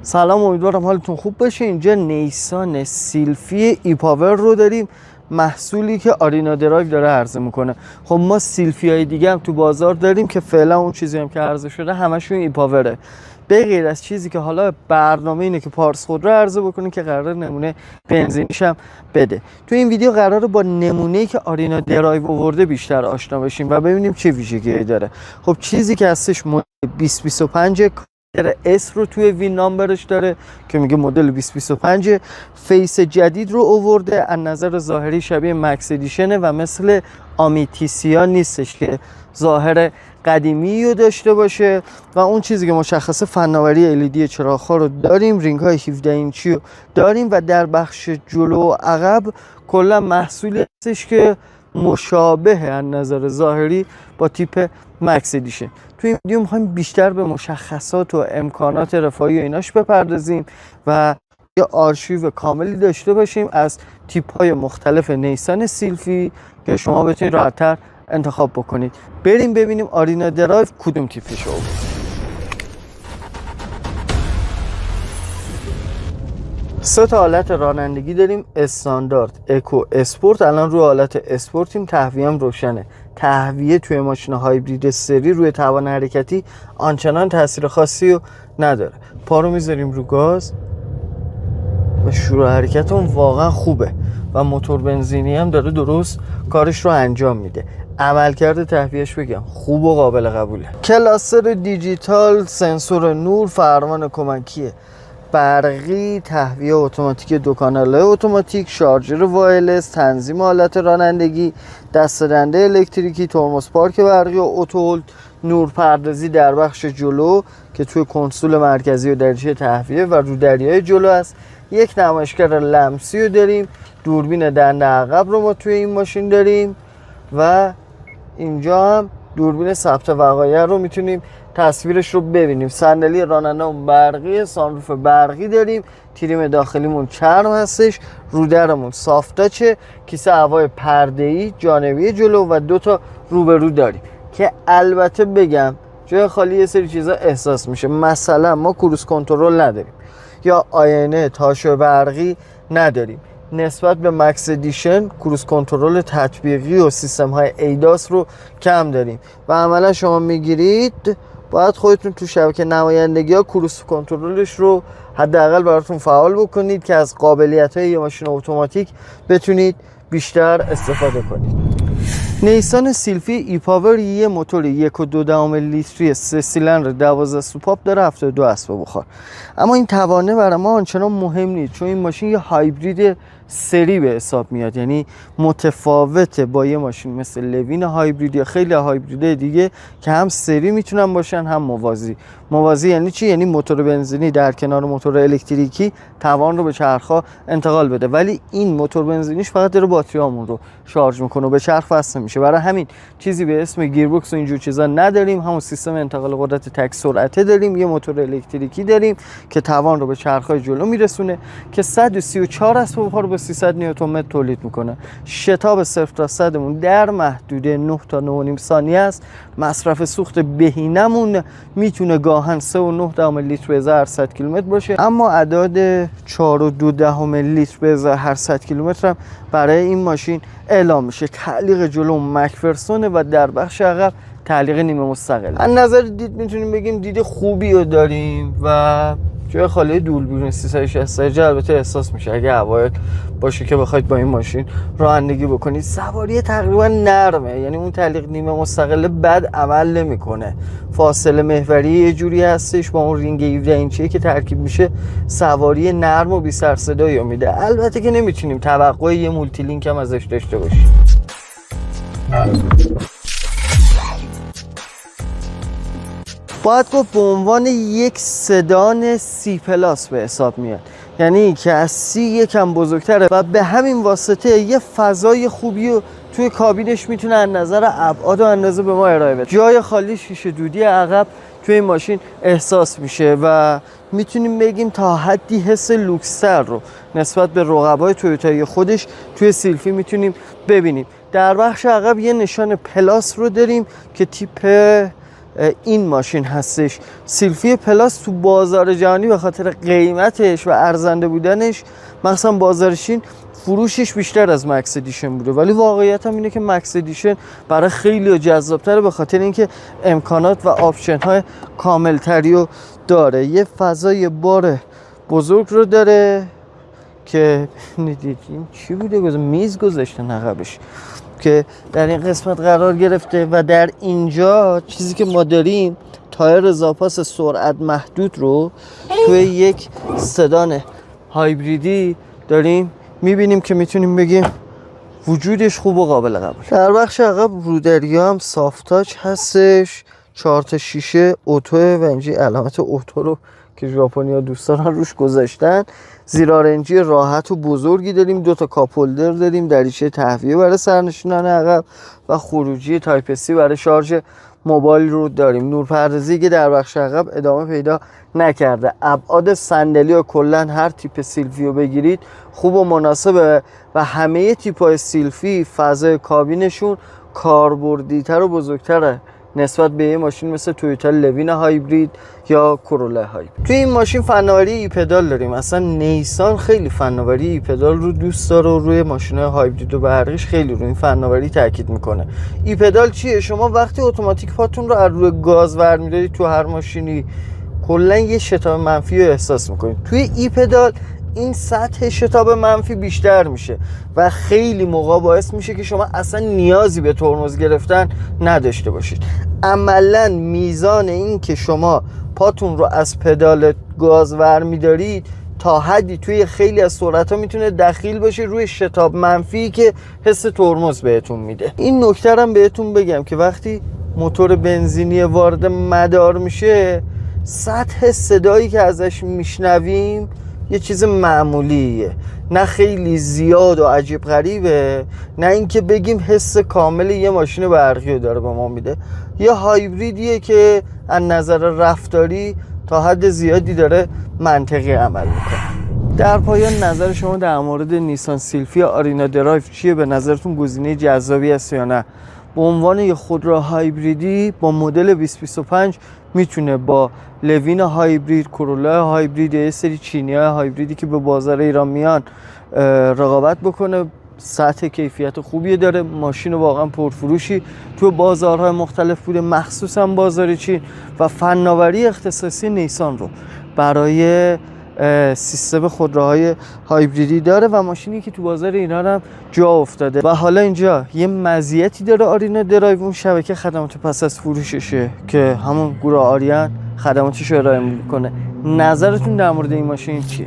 سلام، امیدوارم حالتون خوب باشه. اینجا نیسان سیلفی ای پاور رو داریم، محصولی که آرینا درایو داره عرضه میکنه. خب ما سیلفی های دیگه هم تو بازار داریم که فعلا اون چیزی هم که عرضه شده همشون ای پاوره، به غیر از چیزی که حالا برنامه اینه که پارس خود رو عرضه بکنه که قرار نمونه بنزینیش هم بده. تو این ویدیو قراره با نمونه‌ای که آرینا درایو آورده بیشتر آشنا بشیم و ببینیم چه ویژگی‌هایی داره. خب چیزی که هستش مدل 2025 اس رو توی وین نامبرش داره که میگه مدل 2025. فیس جدید رو آورده، از نظر ظاهری شبیه مکس ادیشنه و مثل آمیتیسیا نیستش که ظاهر قدیمی رو داشته باشه. و اون چیزی که مشخصه فناوری LED چراغ‌ها رو داریم، رینگ های 17 اینچی رو داریم و در بخش جلو و عقب کلا محصولی هستش که مشابه از نظر ظاهری با تیپ مکس ادیشن. توی این ویدیو می‌خوایم بیشتر به مشخصات و امکانات رفاهی و ایناش بپردازیم و یه آرشیو کاملی داشته باشیم از تیپ‌های مختلف نیسان سیلفی که شما بتونید راحت‌تر انتخاب بکنید. بریم ببینیم آرینا درایو کدوم تیپش آورده. سه تا حالت رانندگی داریم: استاندارد، اکو، اسپورت. الان روی حالت اسپورتیم، تهویه هم روشنه. تهویه توی ماشین هایبرید سری روی توان حرکتی آنچنان تاثیر خاصی رو نداره. پا رو میذاریم رو گاز و شروع حرکت اون واقعا خوبه و موتور بنزینی هم داره درست کارش رو انجام میده. عملکرد تهویهش بگم خوب و قابل قبوله. کلاسر دیجیتال، سنسور نور، فرمان کمکی برقی، تهویه اتوماتیک 2 کاناله اتوماتیک، شارژر وایرلس، تنظیم حالت رانندگی، دسته‌دنده الکتریکی، ترمز پارک برقی و اتو، نورپردازی در بخش جلو که توی کنسول مرکزی و دریچه تهویه و رو دریای جلو است. یک نمایشگر لمسی رو داریم. دوربین دنده عقب رو ما توی این ماشین داریم و اینجا هم دوربین ثبت وقایع رو میتونیم تصویرش رو ببینیم. صندلی رانندمون برقیه، سانروف برقی داریم، تریم داخلیمون چرم هستش، رودرمون سافتاچه، کیسه هوای پرده‌ای جانبی جلو و 2 تا روبرو داریم که البته بگم جای خالی یه سری چیزا احساس میشه. مثلا ما کروز کنترل نداریم یا آینه تاشو برقی نداریم. نسبت به مکس ادیشن کروز کنترل تطبیقی و سیستم های ایداس رو کم داریم و عملا شما میگیرید باید خودتون تو شبکه نمایندگی ها کروز کنترلش رو حداقل براتون فعال بکنید که از قابلیت های یه ماشین اتوماتیک بتونید بیشتر استفاده کنید. نیسان سیلفی ای پاور یه موتور 1.2 لیتری 3 سیلندر 12 سوپاپ داره، 72 اسب بخار. اما این توانه برای ما آنچنان مهم نیست چون این ماشین یه هایبرید سری به حساب میاد، یعنی متفاوته با یه ماشین مثل لوین هایبرید یا خیلی هایبریدهای دیگه که هم سری میتونن باشن هم موازی. موازی یعنی چی؟ یعنی موتور بنزینی در کنار موتور الکتریکی توان رو به چرخ‌ها انتقال بده، ولی این موتور بنزینیش فقط داره باتریامون رو شارژ میکنه و به چرخ وصل میشه. برای همین چیزی به اسم گیربکس و اینجور چیزا نداریم. همون سیستم انتقال قدرت تک سرعته داریم. یه موتور الکتریکی داریم که توان رو به چرخ‌های جلو میرسونه که 134 اسب بخار با 300 نیوتن متر تولید میکنه. شتاب 0 تا 100 مون در محدوده 9 تا 9.5 ثانیه است. مصرف سوخت بهینمون میتونه گاهن 3.9 لیتر به ازای هر 100 کیلومتر باشه، اما اعداد 4.2 لیتر به ازای هر 100 کیلومتر هم برای این ماشین اعلام میشه. تعلیق جلو مکفرسونه و در بخش عقب تعلیق نیمه مستقل. از نظر دید میتونیم بگیم دید خوبی رو داریم و جای خالی دوربین 360 درجه البته احساس میشه اگه اوایل باشه که بخواید با این ماشین رانندگی بکنید. سواری تقریبا نرمه، یعنی اون تعلیق نیمه مستقل بد عمل نمیکنه. فاصله محوری یه جوری هستش با اون رینگ 17 اینچی که ترکیب میشه سواری نرم و بی سر صدایی میده. البته که نمیتونیم توقع یه مولتی لینک هم ازش داشته باشیم. باید گفت به عنوان یک سدان سی پلاس به حساب میاد، یعنی که از سی یکم بزرگتره و به همین واسطه یه فضای خوبی رو توی کابینش میتونه از نظر ابعاد و اندازه به ما ارائه بده. جای خالی شیشه دودی عقب توی این ماشین احساس میشه و میتونیم بگیم تا حدی حس لوکس‌تر رو نسبت به رقبای تویوتای خودش توی سیلفی میتونیم ببینیم. در بخش عقب یه نشان پلاس رو داریم که تیپ این ماشین هستش. سیلفی پلاس تو بازار جهانی به خاطر قیمتش و ارزنده بودنش مثلا بازار چین فروشش بیشتر از مکس ادیشن بوده، ولی واقعیت هم اینه که مکس ادیشن برای خیلی جذاب‌تره به خاطر اینکه امکانات و آپشن های کامل تری رو داره. یه فضای بار بزرگ رو داره که ندید این چی بوده، میز گذاشتن عقبش که در این قسمت قرار گرفته. و در اینجا چیزی که ما داریم تایر زاپاس سرعت محدود رو توی یک سدان هایبریدی داریم میبینیم که میتونیم بگیم وجودش خوب و قابل قبول. در بخش عقب رودری هم سافت تاچ هستش، 4 تا شیشه اتو و اینجا علامت اتو رو که ژاپنی‌ها دوست دارن روش گذاشتن. زیرآرنجی راحت و بزرگی داریم، 2 تا کاپ هولدر داریم، دریچه تهویه برای سرنشینان عقب و خروجی تایپ سی برای شارژ موبایل رو داریم. نورپردازی که در بخش عقب ادامه پیدا نکرده. ابعاد صندلی و کلا هر تیپ سیلفی رو بگیرید خوب و مناسبه و همه تیپ‌های سیلفی فضای کابینشون کاربردی‌تر و بزرگتره نسبت به یه ماشین مثل تویوتا لوین هایبرید یا کرولا هایبرید. توی این ماشین فناوری ای پدال داریم. اصلا نیسان خیلی فناوری ای پدال رو دوست داره و روی ماشین‌های هایبرید و برقیش خیلی روی این فناوری تاکید میکنه. ای پدال چیه؟ شما وقتی اتوماتیک پاتون رو از روی گاز برمی‌دارید تو هر ماشینی کلا یه شتاب منفی رو احساس میکنید. توی ای پدال این سطح شتاب منفی بیشتر میشه و خیلی موقع باعث میشه که شما اصلا نیازی به ترمز گرفتن نداشته باشید. عملا میزان این که شما پاتون رو از پدال گاز ور میدارید تا حدی توی خیلی از سرعت‌ها میتونه دخیل باشه روی شتاب منفی که حس ترمز بهتون میده. این نکته رو بهتون بگم که وقتی موتور بنزینی وارد مدار میشه سطح صدایی که ازش میشنویم یه چیز معمولیه، نه خیلی زیاد و عجیب غریبه، نه اینکه بگیم حس کامل یه ماشین برقی رو داره به ما میده. یه هایبریدیه که از نظر رفتاری تا حد زیادی داره منطقی عمل میکنه. در پایان نظر شما در مورد نیسان سیلفی آرینا درایو چیه؟ به نظرتون گزینه جذابی است یا نه؟ به عنوان یه خودرو هایبریدی با مدل 2025 میتونه با لوین هایبرید، کرولا هایبرید یا یه سری چینی‌های هایبریدی که به بازار ایران میان رقابت بکنه. سطح کیفیت خوبی داره، ماشین واقعا پرفروشی تو بازارهای مختلف بوده، مخصوصا بازار چین، و فناوری اختصاصی نیسان رو برای سیستم خودروهای هایبریدی داره و ماشینی که تو بازار ایران هم جا افتاده. و حالا اینجا یه مزیتی داره آرینا درایو، اون شبکه خدمات پس از فروششه که همون گروه آریان خدماتش رو ارائه میکنه. نظرتون در مورد این ماشین چیه؟